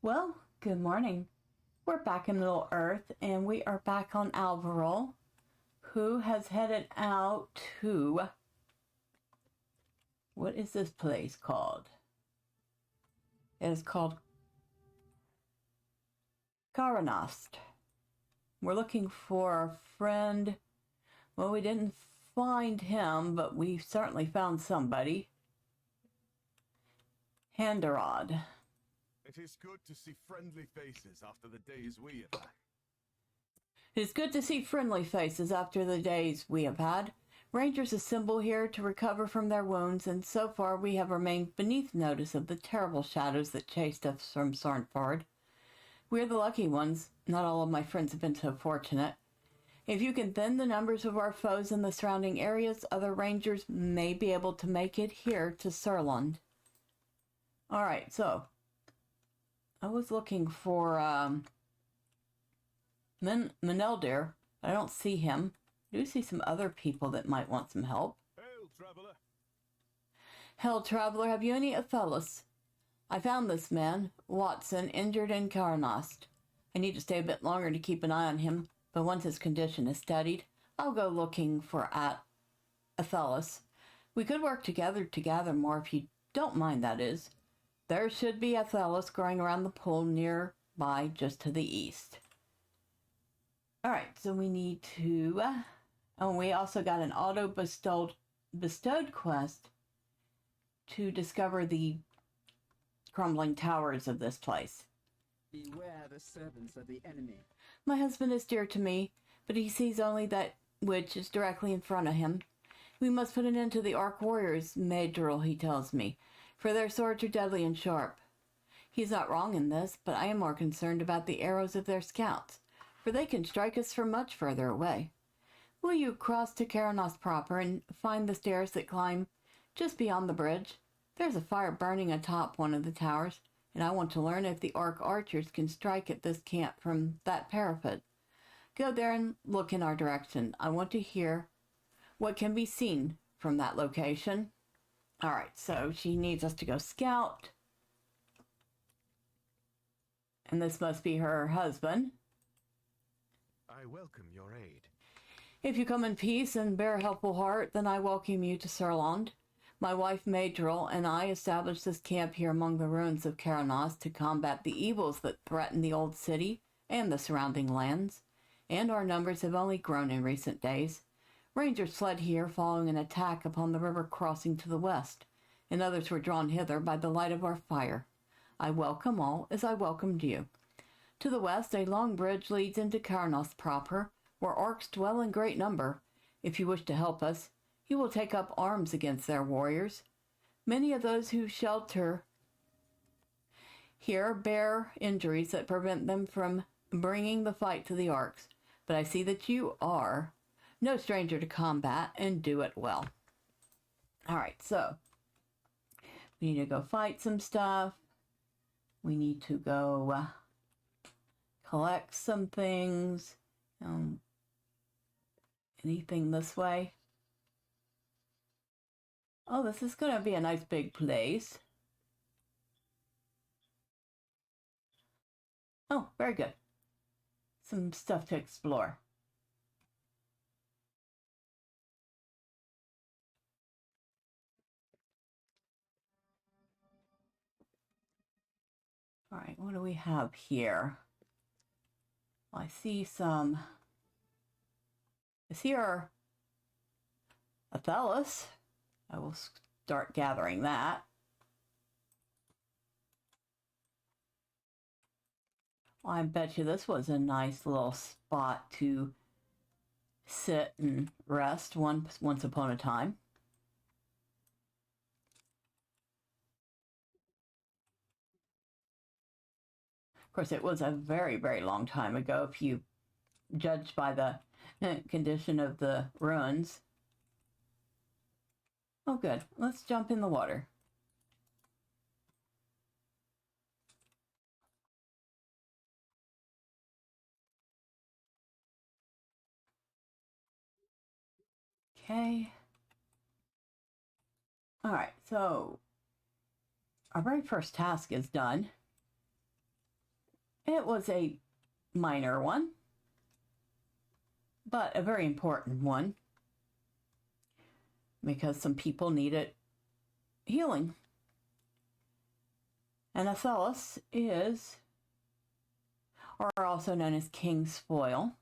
Well, good morning. We're back in Middle Earth and we are back on Alvarol, who has headed out to... What is this place called? It is called Caranost. We're looking for our friend. Well, we didn't find him, but we certainly found somebody. Handarod. It is good to see friendly faces after the days we have had. It is good to see friendly faces after the days we have had. Rangers assemble here to recover from their wounds, and so far we have remained beneath notice of the terrible shadows that chased us from Sornford. We are the lucky ones. Not all of my friends have been so fortunate. If you can thin the numbers of our foes in the surrounding areas, other rangers may be able to make it here to Surland. Alright, so I was looking for Meneldir. I don't see him. I do see some other people that might want some help. Hail, traveler. Hail, traveler, have you any Othelus? I found this man, Watson, injured in Caranost. I need to stay a bit longer to keep an eye on him, but once his condition is steadied, I'll go looking for Othelus. We could work together to gather more if you don't mind, that is. There should be Othelus growing around the pool nearby just to the east. Alright, so we need to... we also got an bestowed quest to discover the crumbling towers of this place. Beware the servants of the enemy. My husband is dear to me, but he sees only that which is directly in front of him. We must put an end to the Orc warriors, Madril, he tells me, for their swords are deadly and sharp. He's not wrong in this, but I am more concerned about the arrows of their scouts, for they can strike us from much further away. Will you cross to Caranost proper and find the stairs that climb just beyond the bridge? There's a fire burning atop one of the towers, and I want to learn if the Orc archers can strike at this camp from that parapet. Go there and look in our direction. I want to hear what can be seen from that location. Alright, so she needs us to go scout. And this must be her husband. I welcome your aid. If you come in peace and bear a helpful heart, then I welcome you to Surland. My wife Madril and I established this camp here among the ruins of Caranost to combat the evils that threaten the old city and the surrounding lands, and our numbers have only grown in recent days. Rangers fled here following an attack upon the river crossing to the west, and others were drawn hither by the light of our fire. I welcome all as I welcomed you. To the west, a long bridge leads into Caranost proper, where orcs dwell in great number. If you wish to help us, you will take up arms against their warriors. Many of those who shelter here bear injuries that prevent them from bringing the fight to the orcs, but I see that you are no stranger to combat and do it well. Alright, so we need to go fight some stuff. We need to go collect some things. Anything this way? Oh, this is going to be a nice big place. Oh, very good. Some stuff to explore. All right, what do we have here? Well, I see some... I see our Othelus. I will start gathering that. Well, I bet you this was a nice little spot to sit and rest once upon a time. Of course, it was a very, very long time ago if you judge by the condition of the ruins. Oh, good. Let's jump in the water. Okay. All right, so our very first task is done. It was a minor one, but a very important one because some people needed healing. Anathelus is, or also known as King's Spoil,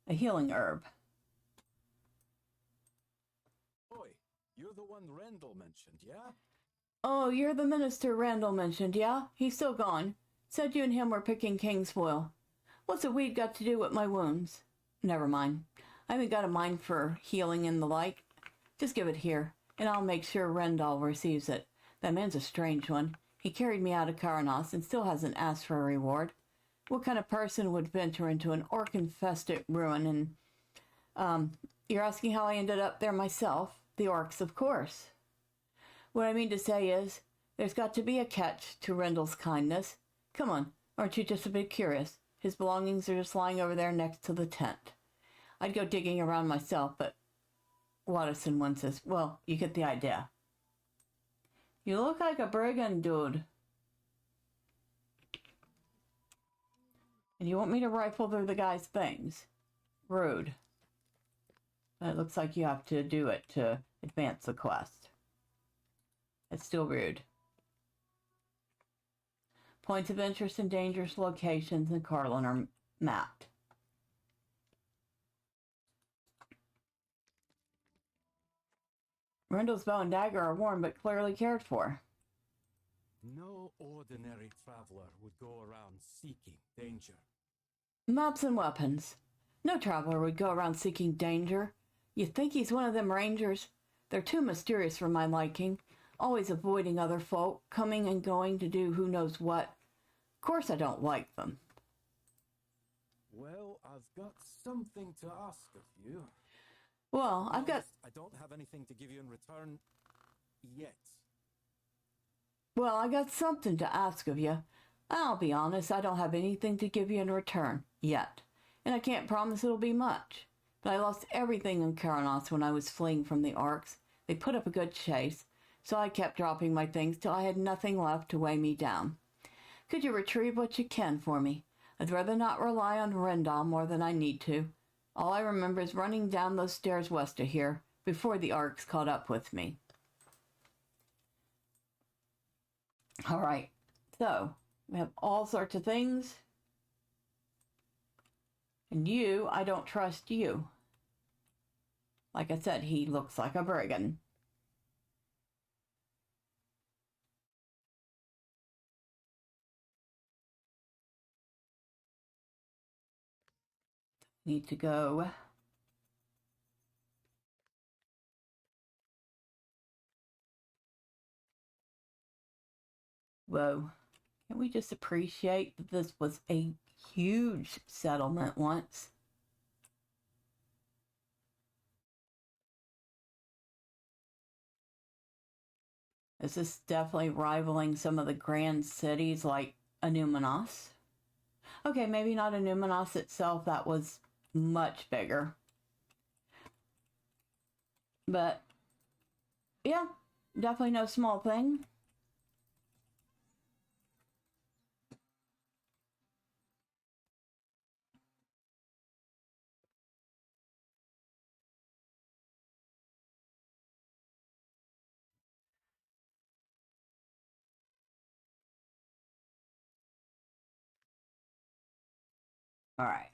a healing herb. Boy, you're the one Randall mentioned, yeah? Oh, you're the minister Randall mentioned, yeah? He's still gone. Said you and him were picking King's Spoil. What's a weed got to do with my wounds? Never mind. I haven't got a mind for healing and the like. Just give it here, and I'll make sure Rendall receives it. That man's a strange one. He carried me out of Caranost and still hasn't asked for a reward. What kind of person would venture into an orc-infested ruin and, you're asking how I ended up there myself? The orcs, of course. What I mean to say is, there's got to be a catch to Rendell's kindness. Come on, aren't you just a bit curious? His belongings are just lying over there next to the tent. I'd go digging around myself, but Watterson once says, well, you get the idea. You look like a brigand, dude. And you want me to rifle through the guy's things? Rude. But it looks like you have to do it to advance the quest. It's still rude. Points of interest and dangerous locations in Carlin are mapped. Rendell's bow and dagger are worn but clearly cared for. No ordinary traveler would go around seeking danger. Maps and weapons. No traveler would go around seeking danger. You'd think he's one of them rangers. They're too mysterious for my liking, always avoiding other folk, coming and going to do who knows what. Of course I don't like them. Well, I've got something to ask of you. Well, I've got... I don't have anything to give you in return yet. Well, I got something to ask of you. I'll be honest, I don't have anything to give you in return, yet. And I can't promise it'll be much. But I lost everything in Caranost when I was fleeing from the orcs. They put up a good chase, so I kept dropping my things till I had nothing left to weigh me down. Could you retrieve what you can for me? I'd rather not rely on Rendall more than I need to. All I remember is running down those stairs west of here, before the orcs caught up with me. All right, so we have all sorts of things. And you, I don't trust you. Like I said, he looks like a brigand. Need to go. Whoa. Can we just appreciate that this was a huge settlement once? This is definitely rivaling some of the grand cities like Anumanos. Okay, maybe not Anumanos itself, that was much bigger. But, yeah, definitely no small thing. All right.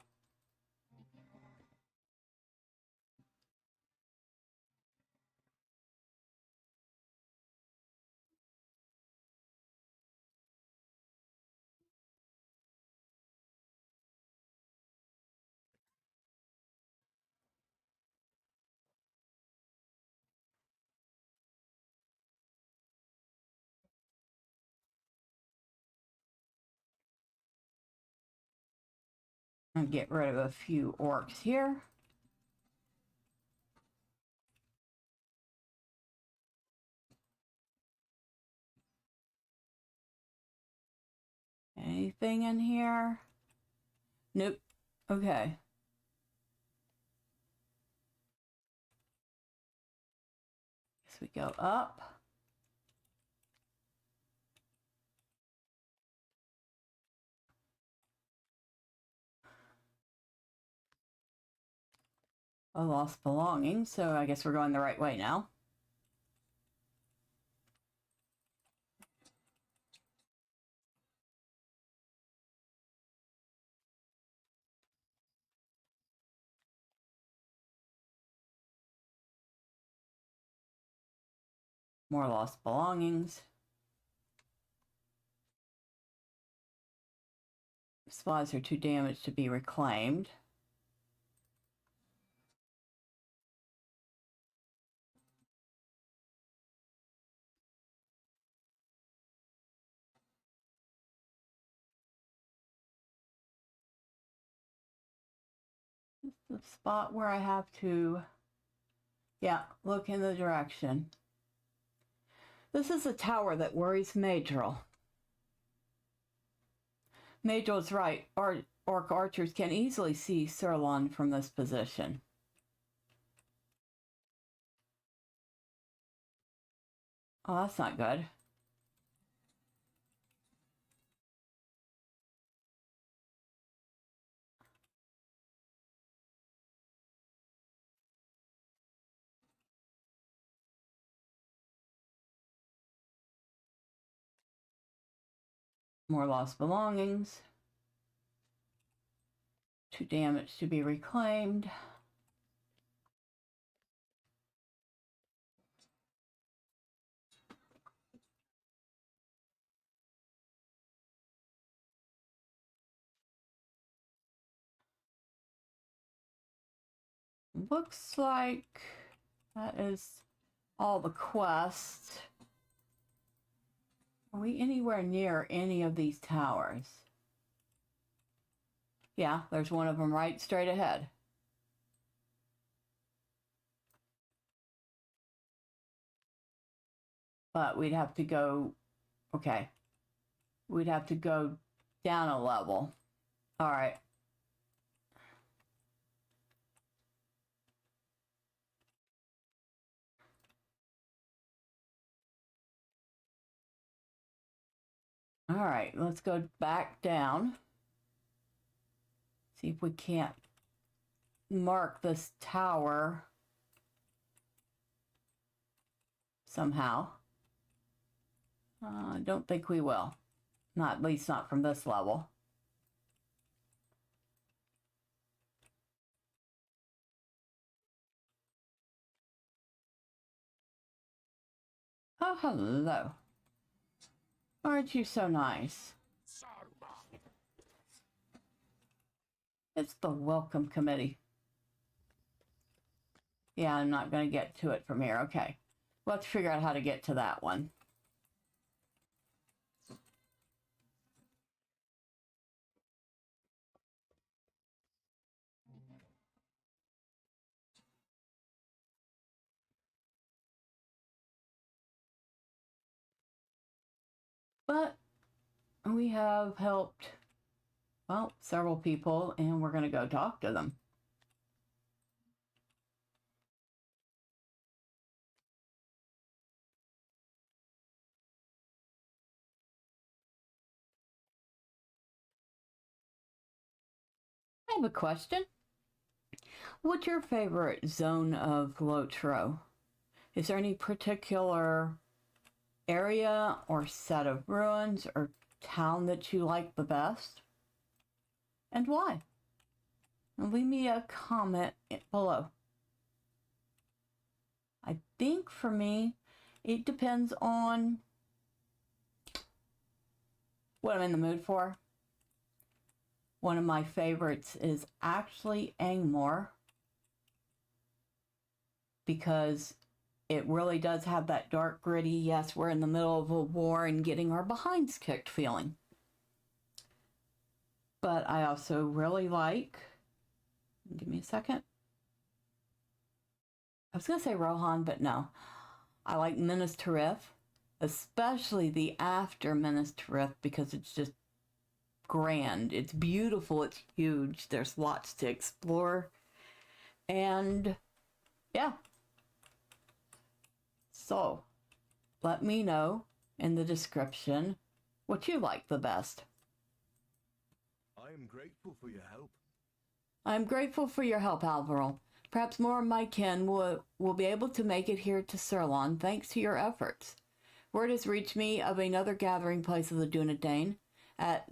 And get rid of a few orcs here. Anything in here? Nope. Okay. Guess we go up. I lost belongings, so I guess we're going the right way now. More lost belongings. Supplies are too damaged to be reclaimed. This is the spot where I have to, yeah, look in the direction. This is a tower that worries Madril. Madril's right. Orc archers can easily see Sirlon from this position. Oh, that's not good. More lost belongings. Too damaged to be reclaimed. Looks like that is all the quests. Are we anywhere near any of these towers? Yeah, there's one of them right straight ahead. But we'd have to go, okay. We'd have to go down a level. All right. All right, let's go back down. See if we can't mark this tower somehow. I don't think we will. Not at least not from this level. Oh, hello. Aren't you so nice? It's the welcome committee. Yeah, I'm not going to get to it from here. Okay. Let's figure out how to get to that one. But we have helped, well, several people, and we're going to go talk to them. I have a question. What's your favorite zone of LOTRO? Is there any particular area or set of ruins or town that you like the best? And why? And leave me a comment below. I think for me, it depends on what I'm in the mood for. One of my favorites is actually Angmor, because it really does have that dark, gritty, yes, we're in the middle of a war and getting our behinds kicked feeling. But I also really like, give me a second. I was going to say Rohan, but no. I like Minas Tirith, especially the after Minas Tirith, because it's just grand. It's beautiful. It's huge. There's lots to explore. And yeah. So let me know in the description what you like the best. I am grateful for your help. I'm grateful for your help, Alvaro. Perhaps more of my kin will be able to make it here to Ceylon thanks to your efforts. Word has reached me of another gathering place of the Dunedain at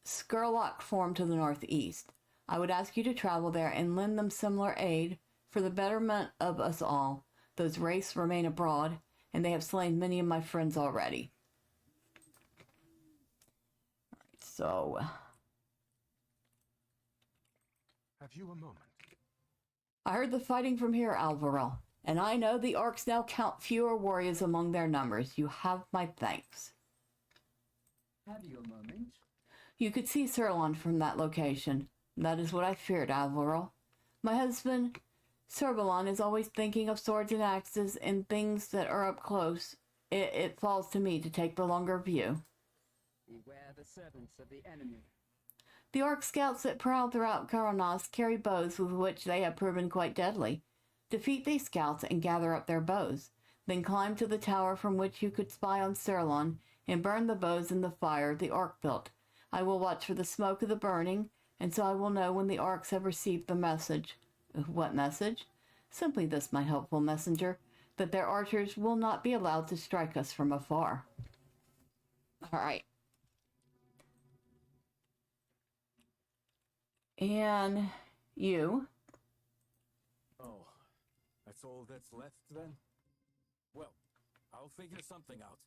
Skurlock Form to the northeast. I would ask you to travel there and lend them similar aid for the betterment of us all. Those wraiths remain abroad, and they have slain many of my friends already. Alright, so... Have you a moment? I heard the fighting from here, Alvaro, and I know the orcs now count fewer warriors among their numbers. You have my thanks. Have you a moment? You could see Ceylon from that location. That is what I feared, Alvaro. My husband, Serbalon, is always thinking of swords and axes and things that are up close. It falls to me to take the longer view. Beware the servants of the enemy. The orc scouts that prowl throughout Caranost carry bows with which they have proven quite deadly. Defeat these scouts and gather up their bows. Then climb to the tower from which you could spy on Ceylon and burn the bows in the fire the orc built. I will watch for the smoke of the burning, and so I will know when the orcs have received the message. What message? Simply this, my helpful messenger, that their archers will not be allowed to strike us from afar. All right. And you? Oh, that's all that's left then? Well, I'll figure something out.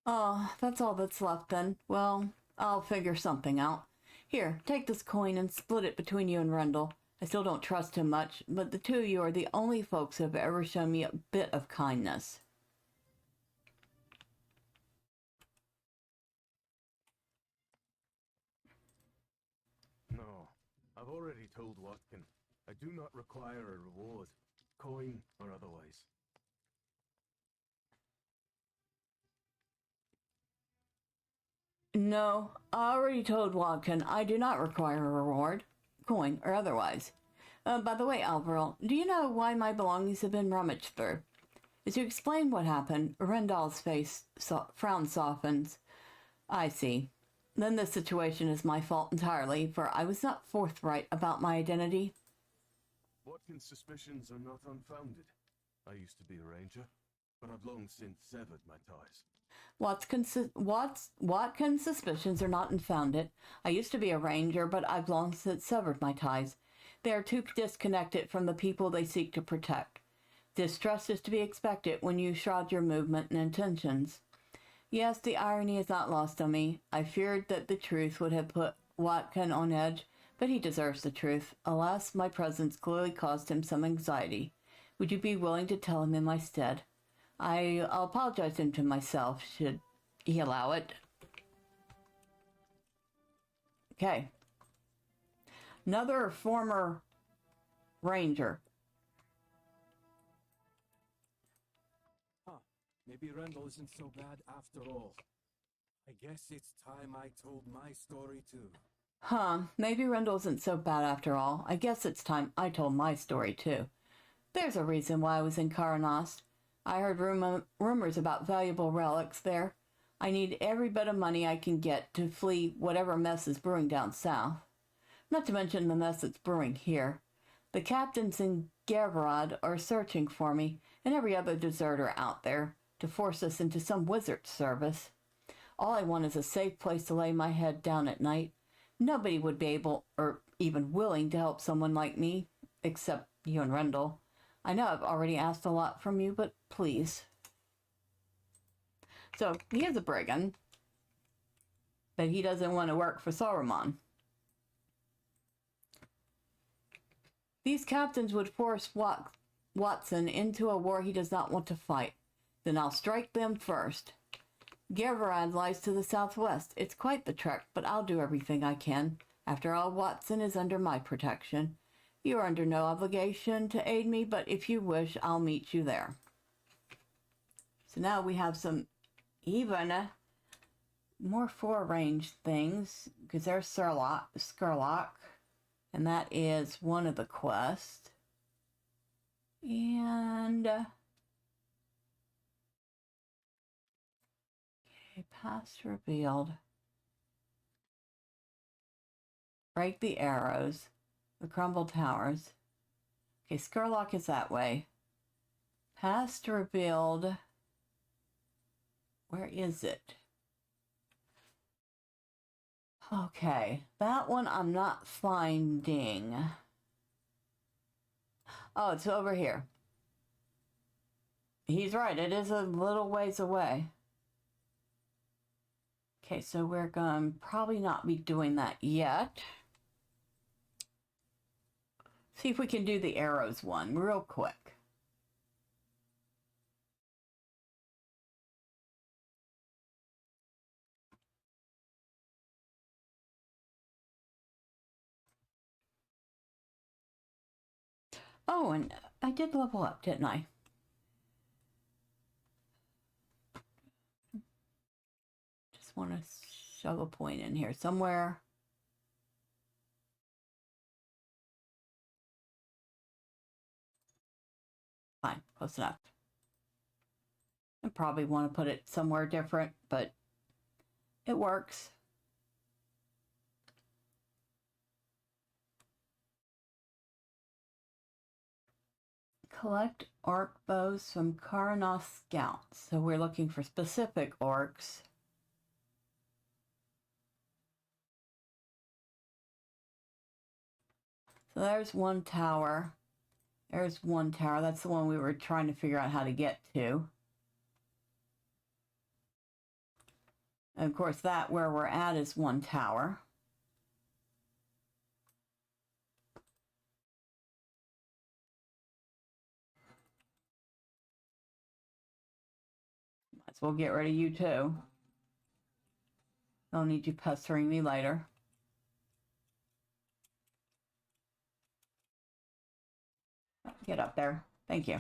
Oh, that's all that's left then. Well, I'll figure something out. Here, take this coin and split it between you and Rendell. I still don't trust him much, but the two of you are the only folks who have ever shown me a bit of kindness. No, I've already told Watkin. I do not require a reward, coin or otherwise. No, I already told Watkin I do not require a reward, coin or otherwise. By the way, Alvaro, do you know why my belongings have been rummaged through? As you explain what happened, Rendell's frown softens. I see. Then this situation is my fault entirely, for I was not forthright about my identity. Watkin's suspicions are not unfounded. I used to be a ranger, but I've long since severed my ties. Watkins' suspicions are not unfounded. I used to be a ranger, but I've long since severed my ties. They are too disconnected from the people they seek to protect. Distrust is to be expected when you shroud your movement and intentions. Yes, the irony is not lost on me. I feared that the truth would have put Watkin on edge, but he deserves the truth. Alas, my presence clearly caused him some anxiety. Would you be willing to tell him in my stead? I'll apologize to him to myself, should he allow it. Okay. Another former ranger. Huh. Maybe Rendell isn't so bad after all. I guess it's time I told my story too. Maybe Rendell isn't so bad after all. I guess it's time I told my story too. There's a reason why I was in Caranost. I heard rumors about valuable relics there. I need every bit of money I can get to flee whatever mess is brewing down south. Not to mention the mess that's brewing here. The captains in Gavrod are searching for me and every other deserter out there to force us into some wizard's service. All I want is a safe place to lay my head down at night. Nobody would be able or even willing to help someone like me, except you and Rendell. I know I've already asked a lot from you, but please. So, he is a brigand, but he doesn't want to work for Saruman. These captains would force Watson into a war he does not want to fight. Then I'll strike them first. Gavrad lies to the southwest. It's quite the trek, but I'll do everything I can. After all, Watson is under my protection. You are under no obligation to aid me, but if you wish, I'll meet you there. So now we have some even more four-range things, because there's Skurlock, and that is one of the quests. And okay, past revealed. Break the arrows. The crumbled towers. Okay, Skurlock is that way. Past revealed. Where is it? Okay, that one I'm not finding. Oh, it's over here. He's right, it is a little ways away. Okay, so we're going to probably not be doing that yet. See if we can do the arrows one real quick. Oh, and I did level up, didn't I? Just want to shove a point in here somewhere. Fine, close enough. I probably want to put it somewhere different, but it works. Collect orc bows from Caranost scouts. So we're looking for specific orcs. So there's one tower. There's one tower. That's the one we were trying to figure out how to get to. And of course, that where we're at is one tower. Might as well get rid of you too. Don't need you pestering me later. Get up there. Thank you.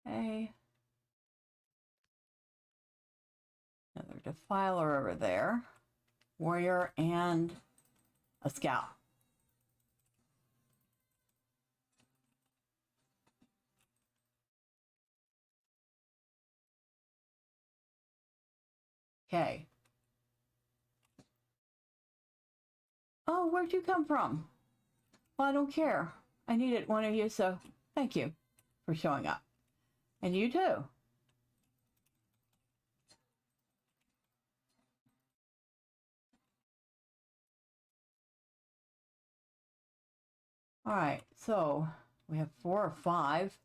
Okay. Another defiler over there. Warrior and a scout. Okay. Oh, where'd you come from? Well, I don't care. I needed one of you, so thank you for showing up. And you too. All right, so we have 4 or 5.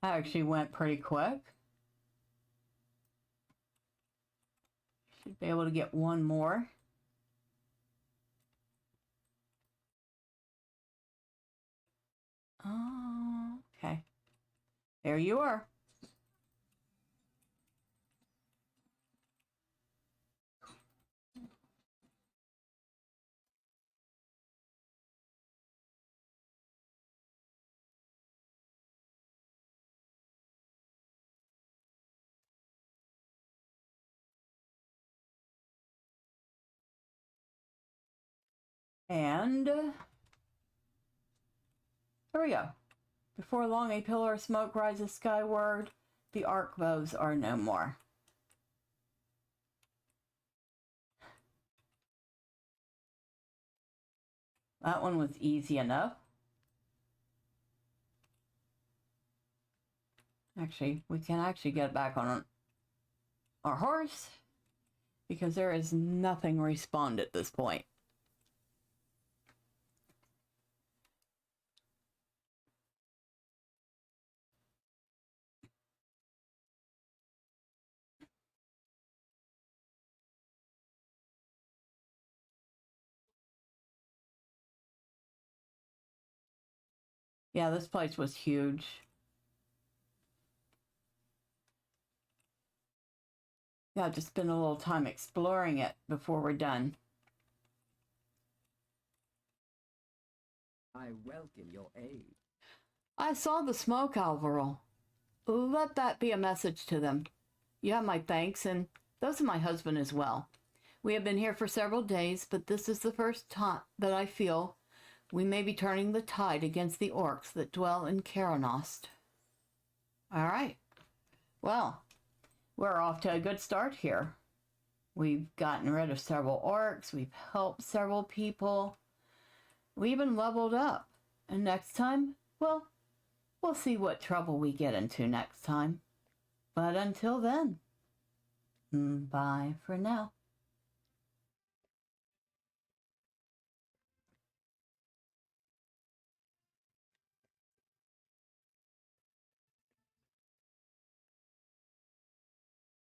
That actually went pretty quick. Should be able to get one more. Oh, okay. There you are. And here we go. Before long, a pillar of smoke rises skyward. The arc bows are no more. That one was easy enough. Actually, we can actually get back on our horse because there is nothing respawned at this point. Yeah, this place was huge. Yeah, just spend a little time exploring it before we're done. I welcome your aid. I saw the smoke, Alvaro. Let that be a message to them. You have my thanks, and those of my husband as well. We have been here for several days, but this is the first time that I feel we may be turning the tide against the orcs that dwell in Caranost. All right. Well, we're off to a good start here. We've gotten rid of several orcs, we've helped several people, we even leveled up. And next time, well, we'll see what trouble we get into next time. But until then, bye for now.